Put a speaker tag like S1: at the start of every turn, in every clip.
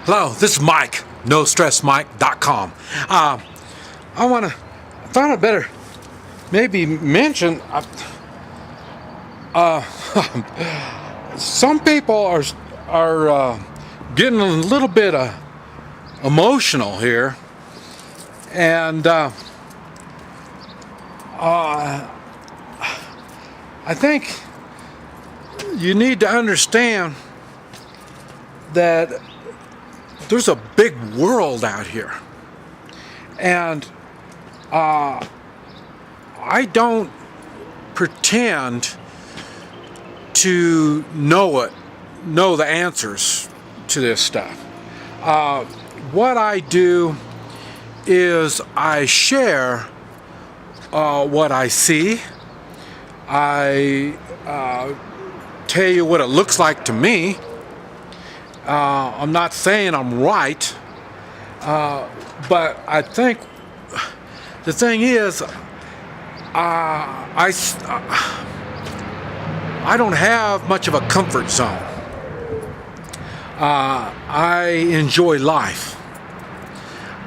S1: Hello, this is Mike, NoStressMike.com. I thought I'd better maybe mention, some people are getting a little bit emotional here, and I think you need to understand that there's a big world out here, and I don't pretend to know the answers to this stuff. What I do is I share what I see. I tell you what it looks like to me. I'm not saying I'm right, but I think the thing is, I don't have much of a comfort zone. I enjoy life.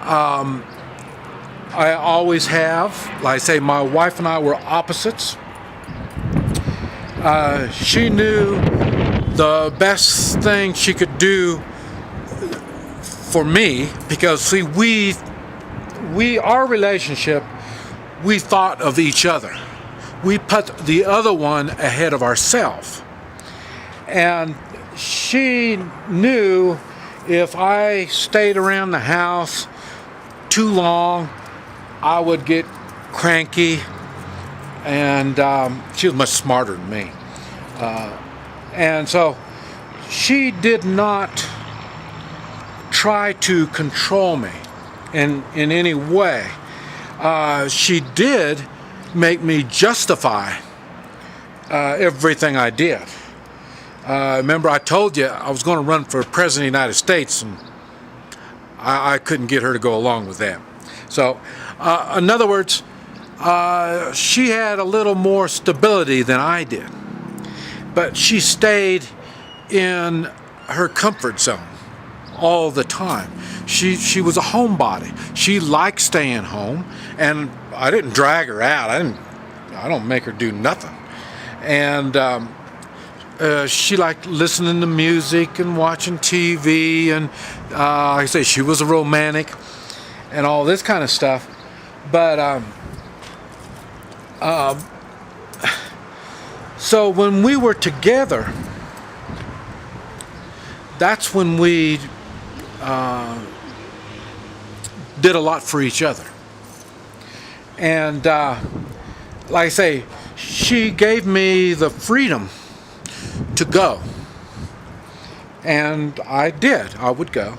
S1: I always have. Like I say, my wife and I were opposites. She knew the best thing she could do for me, because see, our relationship, we thought of each other. We put the other one ahead of ourselves. And she knew if I stayed around the house too long, I would get cranky, and she was much smarter than me. And so she did not try to control me in any way. She did make me justify everything I did. Remember, I told you I was going to run for President of the United States, and I couldn't get her to go along with that. So, in other words, she had a little more stability than I did. But she stayed in her comfort zone all the time. She was a homebody. She liked staying home, and I didn't drag her out. I don't make her do nothing. And she liked listening to music and watching TV, and like I say, she was a romantic and all this kind of stuff. But so when we were together, that's when we did a lot for each other. And like I say, she gave me the freedom to go. And I did. I would go.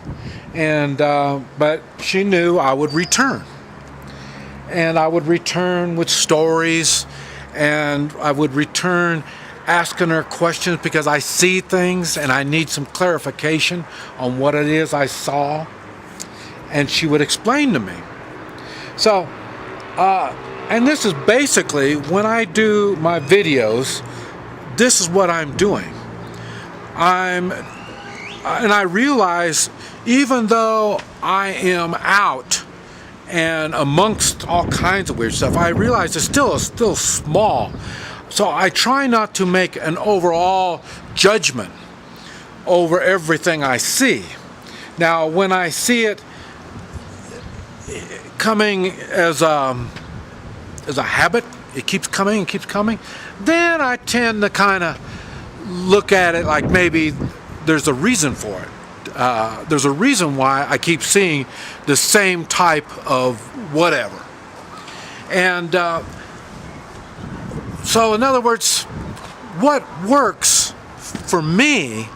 S1: And but she knew I would return. And I would return with stories, and I would return asking her questions because I see things and I need some clarification on what it is I saw. And she would explain to me. So, and this is basically, when I do my videos, this is what I'm doing. And I realize, even though I am out and amongst all kinds of weird stuff, I realize it's still small. So I try not to make an overall judgment over everything I see. Now, when I see it coming as a habit, it keeps coming, then I tend to kind of look at it like maybe there's a reason for it. There's a reason why I keep seeing the same type of whatever. And so, in other words, what works for me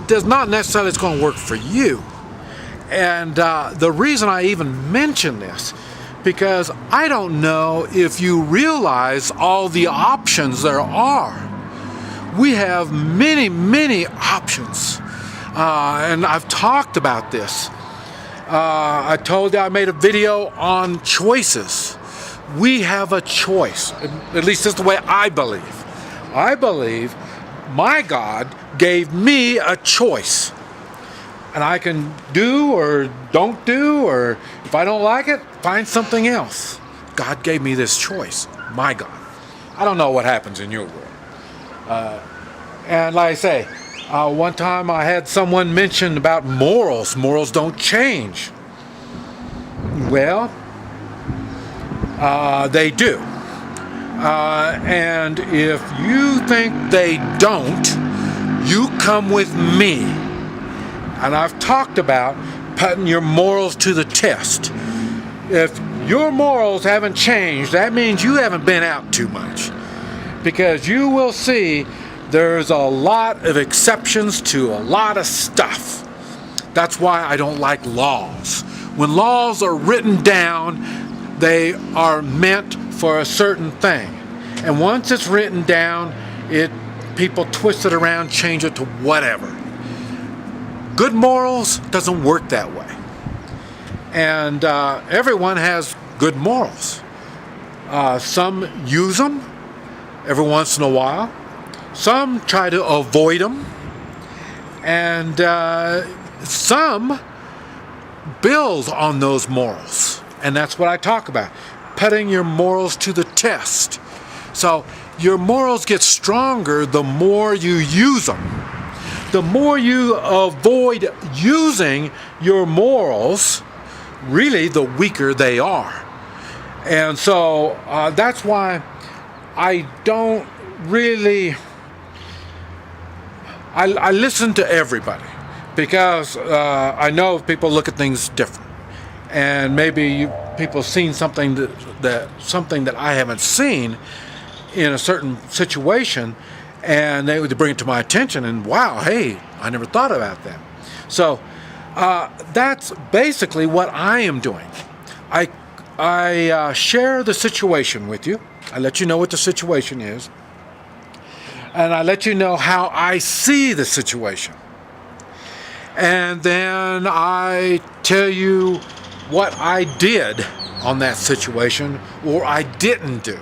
S1: does not necessarily it's going to work for you. And the reason I even mention this, because I don't know if you realize all the options there are. We have many, many options. And I've talked about this. I told you I made a video on choices. We have a choice. At least that's the way I believe. I believe my God gave me a choice. And I can do or don't do, or if I don't like it, find something else. God gave me this choice. My God. I don't know what happens in your world. And like I say, one time I had someone mention about morals. Morals don't change. Well, they do. And if you think they don't, you come with me. And I've talked about putting your morals to the test. If your morals haven't changed, that means you haven't been out too much. Because you will see there's a lot of exceptions to a lot of stuff. That's why I don't like laws. When laws are written down, they are meant for a certain thing. And once it's written down, people twist it around, change it to whatever. Good morals doesn't work that way. And everyone has good morals. Some use them every once in a while. Some try to avoid them. And some build on those morals. And that's what I talk about. Putting your morals to the test. So your morals get stronger the more you use them. The more you avoid using your morals, really the weaker they are. And so that's why I don't really... I listen to everybody, because I know people look at things different. And maybe people have seen something that I haven't seen in a certain situation, and they would bring it to my attention, and wow, hey, I never thought about that. So that's basically what I am doing. I share the situation with you. I let you know what the situation is, and I let you know how I see the situation. And then I tell you what I did on that situation, or I didn't do.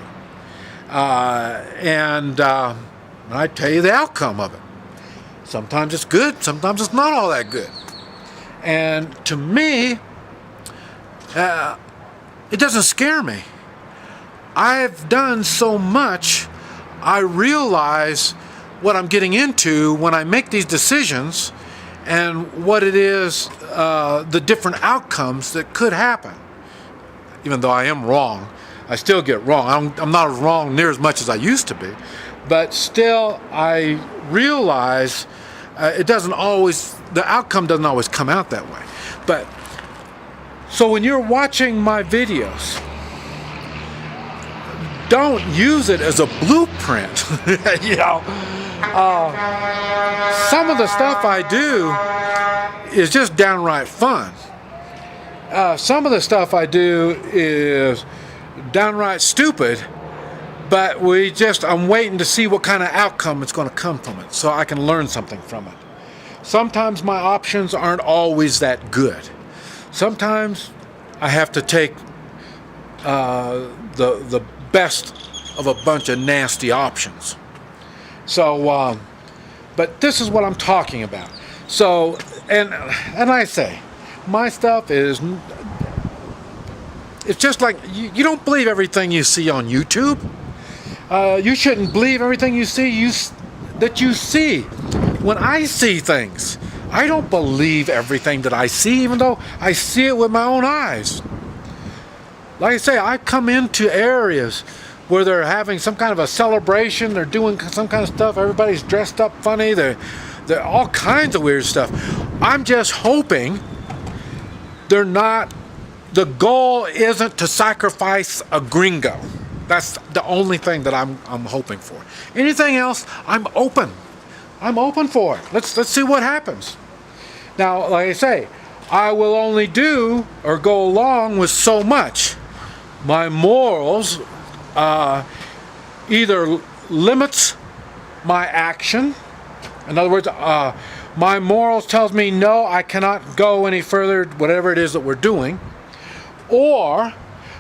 S1: And I tell you the outcome of it. Sometimes it's good, sometimes it's not all that good. And to me, it doesn't scare me. I've done so much, I realize what I'm getting into when I make these decisions, and what it is, the different outcomes that could happen. Even though I am wrong, I still get wrong. I'm not wrong near as much as I used to be. But still, I realize the outcome doesn't always come out that way. But, so when you're watching my videos, don't use it as a blueprint. You know, some of the stuff I do is just downright fun. Some of the stuff I do is downright stupid, but I'm waiting to see what kind of outcome it's going to come from it, so I can learn something from it. Sometimes my options aren't always that good. Sometimes I have to take the best of a bunch of nasty options. So, but this is what I'm talking about. So, and I say, my stuff is, it's just like, you don't believe everything you see on YouTube. You shouldn't believe everything you see. That you see. When I see things, I don't believe everything that I see, even though I see it with my own eyes. Like I say, I come into areas where they're having some kind of a celebration, they're doing some kind of stuff, everybody's dressed up funny, they're all kinds of weird stuff. I'm just hoping the goal isn't to sacrifice a gringo. That's the only thing that I'm hoping for. Anything else, I'm open. I'm open for it. Let's see what happens. Now, like I say, I will only do or go along with so much. My morals either limits my action. In other words, my morals tells me no, I cannot go any further, whatever it is that we're doing. Or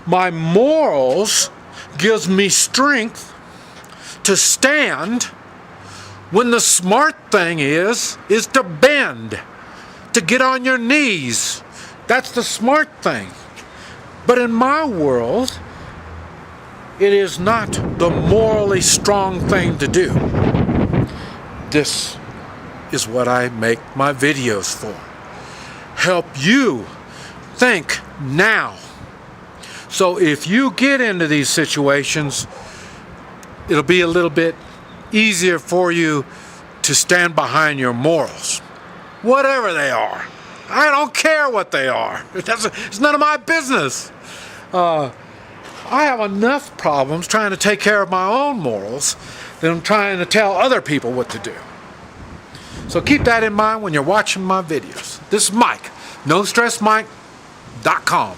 S1: my morals gives me strength to stand when the smart thing is to bend. to get on your knees. That's the smart thing. But in my world, it is not the morally strong thing to do. This is what I make my videos for. Help you think now. So if you get into these situations, it'll be a little bit easier for you to stand behind your morals. Whatever they are. I don't care what they are. It's none of my business. I have enough problems trying to take care of my own morals than trying to tell other people what to do. So keep that in mind when you're watching my videos. This is Mike, NoStressMike.com.